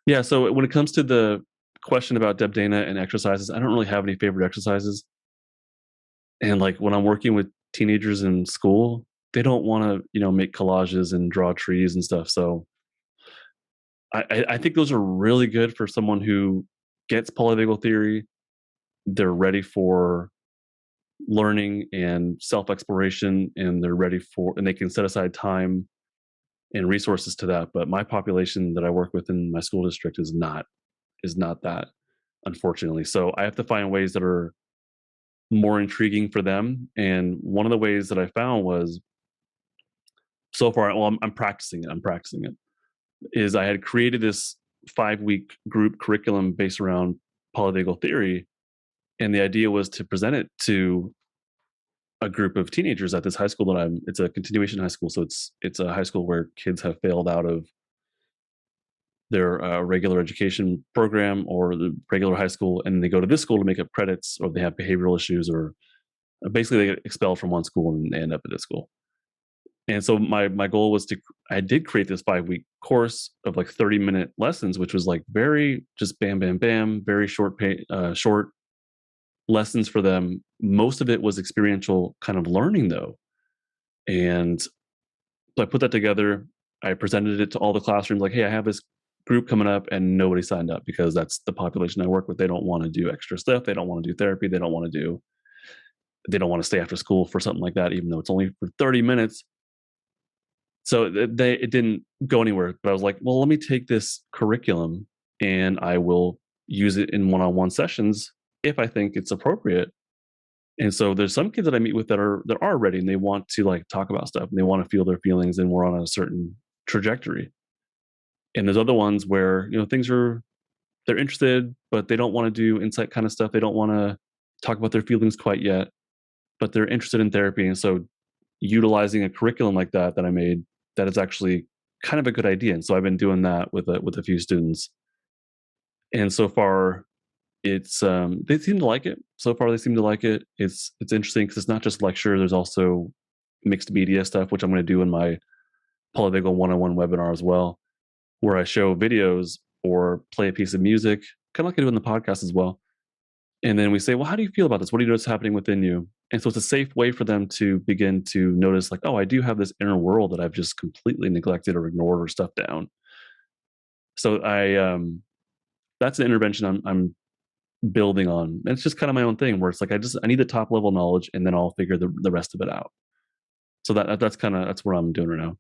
Yeah, so when it comes to the question about Deb Dana and exercises, I don't really have any favorite exercises. And like when I'm working with teenagers in school, they don't want to, make collages and draw trees and stuff. So I think those are really good for someone who gets polyvagal theory. They're ready for learning and self exploration, and they're ready for, and they can set aside time and resources to that. But my population that I work with in my school district is not that, unfortunately. So I have to find ways that are more intriguing for them. And one of the ways that I found was so far, well, I'm practicing it. I'm practicing it. Is I had created this 5-week group curriculum based around polyvagal theory, and the idea was to present it to a group of teenagers at this high school that I'm. It's a continuation high school, so it's a high school where kids have failed out of their regular education program or the regular high school, and they go to this school to make up credits, or they have behavioral issues, or basically they get expelled from one school and they end up at this school. And so my goal was to I did create this 5-week course of like 30-minute lessons, which was like very just bam, bam, bam, very short lessons for them. Most of it was experiential kind of learning though. And so I put that together. I presented it to all the classrooms like, hey, I have this group coming up, and nobody signed up because that's the population I work with. They don't want to do extra stuff. They don't want to do therapy. They don't want to stay after school for something like that, even though it's only for 30 minutes. So it didn't go anywhere. But I was like, well, let me take this curriculum and I will use it in one-on-one sessions if I think it's appropriate. And so there's some kids that I meet with that are ready, and they want to like talk about stuff and they want to feel their feelings, and we're on a certain trajectory. And there's other ones where, things are they're interested, but they don't want to do insight kind of stuff. They don't want to talk about their feelings quite yet, but they're interested in therapy. And so utilizing a curriculum like that I made, that is actually kind of a good idea. And so I've been doing that with a few students. And so far they seem to like it. So far they seem to like it. It's interesting because it's not just lecture, there's also mixed media stuff, which I'm going to do in my Polyvagal 101 webinar as well, where I show videos or play a piece of music, kind of like I do in the podcast as well. And then we say, well, how do you feel about this? What do you notice happening within you? And so it's a safe way for them to begin to notice, like, oh, I do have this inner world that I've just completely neglected or ignored or stuffed down. So that's an intervention I'm building on. And it's just kind of my own thing where it's like I need the top level knowledge, and then I'll figure the rest of it out. So that's kind of that's what I'm doing right now.